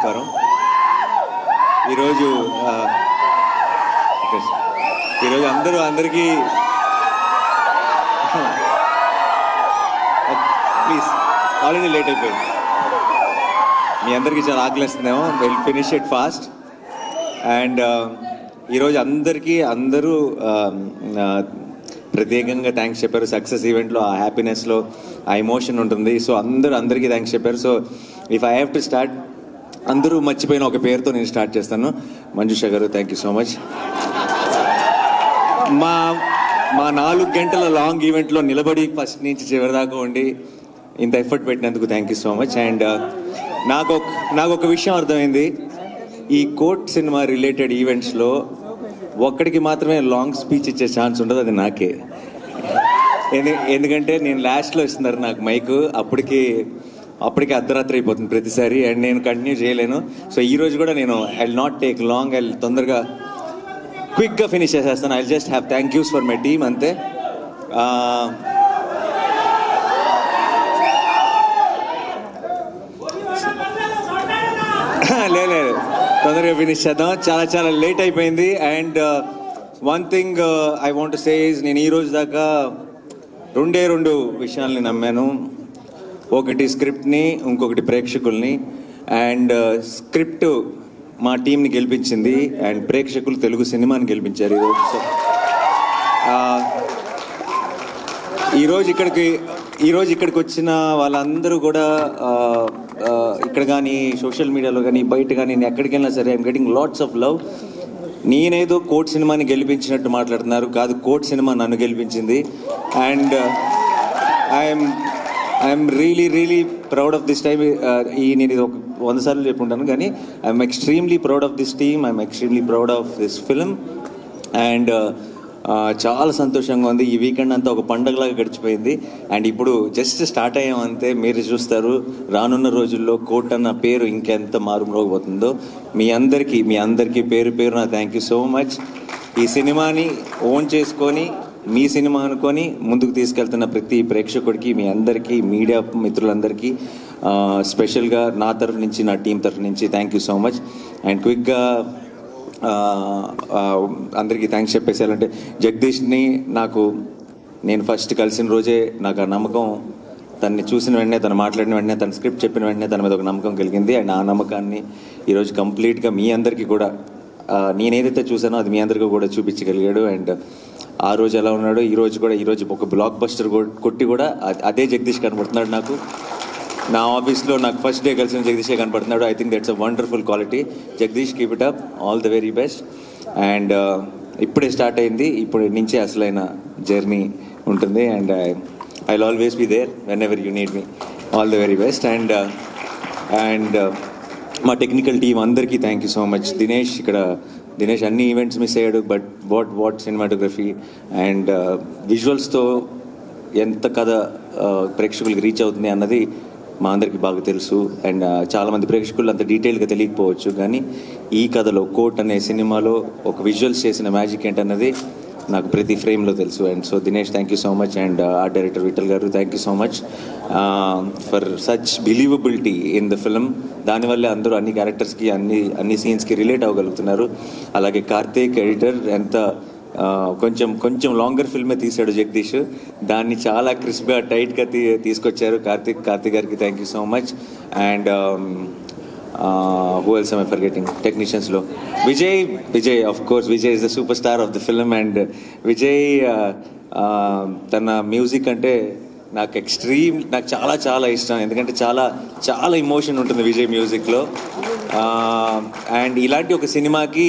నమస్కారం. ఈరోజు అందరికీ ప్లీజ్, ఆల్రెడీ లేట్ అయిపోయింది. మీ అందరికీ చాలా ఆకలిస్తుందేమో, will finish it fast. And ఈరోజు అందరూ ప్రత్యేకంగా థ్యాంక్స్ చెప్పారు. సక్సెస్ ఈవెంట్లో ఆ హ్యాపీనెస్లో ఆ ఎమోషన్ ఉంటుంది. సో అందరికీ థ్యాంక్స్ చెప్పారు. So if I have to start, అందరూ మర్చిపోయిన ఒక పేరుతో నేను స్టార్ట్ చేస్తాను. మంజుష గారు, థ్యాంక్ యూ సో మచ్. మా 4 గంటల లాంగ్ ఈవెంట్లో నిలబడి ఫస్ట్ నుంచి చివరి దాకా ఉండి ఇంత ఎఫర్ట్ పెట్టినందుకు thank you so much. And నాకు ఒక విషయం అర్థమైంది. ఈ కోర్ట్ సినిమా రిలేటెడ్ ఈవెంట్స్లో ఒక్కడికి మాత్రమే లాంగ్ స్పీచ్ ఇచ్చే ఛాన్స్ ఉండదు, అది నాకే. ఎందుకంటే నేను లాస్ట్లో ఇస్తున్నారు నాకు మైక్, అప్పటికి అర్ధరాత్రి అయిపోతుంది ప్రతిసారి, అండ్ నేను కంటిన్యూ చేయలేను. సో ఈరోజు కూడా నేను I will not take long, I తొందరగా క్విక్గా ఫినిష్ చేసేస్తాను. I just have thank use for my team, అంతే. లేదు, తొందరగా ఫినిష్ చేద్దాం, చాలా లేట్ అయిపోయింది. And one thing I want to say is, నేను ఈరోజు దాకా రెండు విషయాల్ని నమ్మాను. ఒకటి స్క్రిప్ట్ని, ఇంకొకటి ప్రేక్షకుల్ని. అండ్ స్క్రిప్ట్ మా టీంని గెలిపించింది, అండ్ ప్రేక్షకులు తెలుగు సినిమాని గెలిపించారు ఈరోజు. సో ఈరోజు ఇక్కడికి వచ్చిన వాళ్ళందరూ కూడా ఇక్కడ కానీ సోషల్ మీడియాలో కానీ బయట కానీ నేను ఎక్కడికి వెళ్ళినా సరే I'm getting lots of love. నేనేదో కోర్ట్ సినిమాని గెలిపించినట్టు మాట్లాడుతున్నారు, కాదు, కోర్ట్ సినిమా నన్ను గెలిపించింది. And I'm really proud of this time. నేను ఇది ఒక 100 సార్లు చెప్పుకుంటాను, కానీ I'm extremely proud of this team, I'm extremely proud of this film. And చాలా సంతోషంగా ఉంది. ఈ వీకెండ్ అంతా ఒక పండగలాగా గడిచిపోయింది. అండ్ ఇప్పుడు జస్ట్ స్టార్ట్ అయ్యాం అంతే. మీరు చూస్తారు రానున్న రోజుల్లో కోర్ట్ అన్న పేరు ఇంకెంత మారుమోగబోతుందో. మీ అందరికీ పేరు నా థ్యాంక్ యూ సో మచ్. ఈ సినిమాని ఓన్ చేసుకొని మీ సినిమా అనుకొని ముందుకు తీసుకెళ్తున్న ప్రతి ప్రేక్షకుడికి, మీ అందరికీ, మీడియా మిత్రులందరికీ స్పెషల్గా నా తరఫు నుంచి, నా టీం తరఫు నుంచి thank you so much. And క్విక్గా అందరికీ థ్యాంక్స్ చెప్పేసారంటే, జగదీష్ని నేను ఫస్ట్ కలిసిన రోజే నాకు ఆ నమ్మకం, తనని చూసిన వెంటనే, తను మాట్లాడిన వెంటనే, తన స్క్రిప్ట్ చెప్పిన వెంటనే తన మీద ఒక నమ్మకం కలిగింది. అండ్ ఆ నమ్మకాన్ని ఈరోజు కంప్లీట్గా మీ అందరికీ కూడా, నేనేదైతే చూసానో అది మీ అందరికీ కూడా చూపించగలిగాడు. అండ్ ఆ రోజు ఎలా ఉన్నాడో ఈరోజు ఒక బ్లాక్ బస్టర్ కొట్టి కూడా అదే జగదీష్ కనబడుతున్నాడు నాకు. నా ఆఫీస్లో నాకు ఫస్ట్ డే కలిసిన జగదీషే కనపడుతున్నాడు. I think that's a wonderful quality. Jagadish, keep it up, all the very best. And ఇప్పుడే స్టార్ట్ అయింది, ఇప్పటి నుంచే అసలైన జర్నీ ఉంటుంది. And I will always be there whenever you need me. All the very best. And మా technical team అందరికీ thank you so much. Dinesh అన్ని events miss అయ్యాడు, బట్ వాట్ సినిమాటోగ్రఫీ అండ్ విజువల్స్తో ఎంత కథ ప్రేక్షకులకి రీచ్ అవుతుంది అన్నది మా అందరికీ బాగా తెలుసు. అండ్ చాలామంది ప్రేక్షకులు అంత డీటెయిల్గా తెలియకపోవచ్చు, కానీ ఈ కథలో, కోర్ట్ అనే సినిమాలో ఒక విజువల్స్ చేసిన మ్యాజిక్ ఏంటన్నది నాకు ప్రతి ఫ్రేమ్లో తెలుసు. And so Dinesh, thank you so much. And art director Vithal garu, thank you so much for such believability in the film. దానివల్లే అందరూ అన్ని క్యారెక్టర్స్కి, అన్ని సీన్స్కి రిలేట్ అవ్వగలుగుతున్నారు. అలాగే కార్తీక్ ఎడిటర్, ఎంత కొంచెం లాంగర్ ఫిల్మే తీశాడు జగదీష్, దాన్ని చాలా క్రిస్ప్గా టైట్గా తీసుకొచ్చారు కార్తీక్ గారికి thank you so much. And who else I forgetting టెక్నీషియన్స్లో Vijay of course, Vijay is the super star of the film. And Vijay తన మ్యూజిక్ అంటే నాకు చాలా ఇష్టం, ఎందుకంటే చాలా ఎమోషన్ ఉంటుంది విజయ్ మ్యూజిక్లో. అండ్ ఇలాంటి ఒక సినిమాకి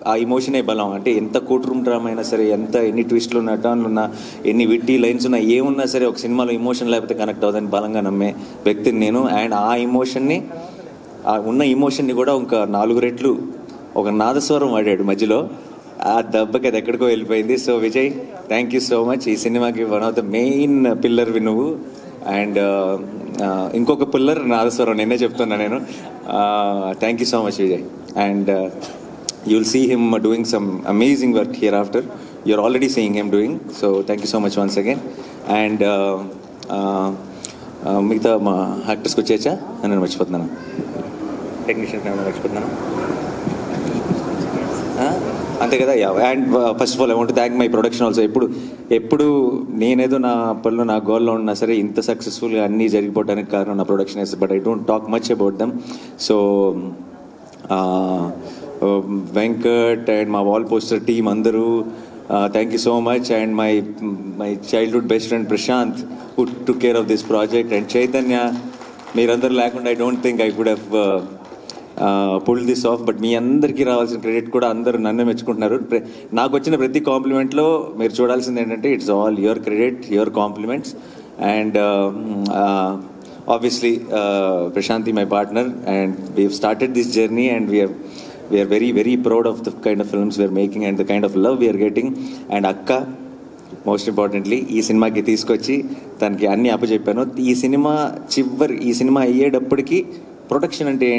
ఆ ఎమోషనే బలం. అంటే ఎంత కోర్ట్ రూమ్ డ్రామా అయినా సరే, ఎన్ని ట్విస్ట్లు ఉన్నా, టర్న్లు ఉన్నా, ఎన్ని విట్టి లైన్స్ ఉన్నా, ఏమున్నా సరే ఒక సినిమాలో ఎమోషన్ లేకపోతే కనెక్ట్ అవుతుందని బలంగా నమ్మే వ్యక్తిని నేను. అండ్ ఉన్న ఎమోషన్ని కూడా ఇంకా 4 రెట్లు ఒక నాదస్వరం వాడాడు మధ్యలో, ఆ దెబ్బకి అది ఎక్కడికో వెళ్ళిపోయింది. So Vijay, thank you so much. ఈ సినిమాకి వన్ ఆఫ్ ద మెయిన్ పిల్లర్వి నువ్వు. అండ్ ఇంకొక పిల్లర్ నాదస్వరం, నిన్నే చెప్తున్నా నేను. Thank you so much Vijay. And you will see him doing some amazing work here after. You're already seeing him doing. So thank you so much once again. And మిగతా మా యాక్టర్స్కి వచ్చేచ్చా అని నేను మర్చిపోతున్నాను. టెక్నీషియన్స్ ఏమైనా మర్చిపోతున్నాను అంతే కదా. And first of all I want thank my production also. ఎప్పుడు నేనేదో నా పనులు నా గోల్లో ఉన్నా సరే ఇంత సక్సెస్ఫుల్గా అన్నీ జరిగిపోవడానికి కారణం నా production is. But I don't talk much about them. So Venkat and మా వాల్ పోస్టర్ టీమ్ అందరూ thank you so much. And my childhood best friend Prashanth who took care of this project. And Chaitanya, మీరందరూ లేకుండా I don't think I could have pull this off. But మీ అందరికీ రావాల్సిన credit కూడా అందరూ నన్ను మెచ్చుకుంటున్నారు. నాకు వచ్చిన ప్రతి కాంప్లిమెంట్లో మీరు చూడాల్సింది ఏంటంటే it's all your credit, your compliments. And obviously Prashanti my partner and we have started this journey and we are very very proud of the kind of films we are making and the kind of love we are getting. And akka, most importantly, ఈ సినిమాకి తీసుకొచ్చి తనకి అన్ని అప్పచెప్పాను. ఈ cinema అయ్యేటప్పటికి production అంటే ఏంటి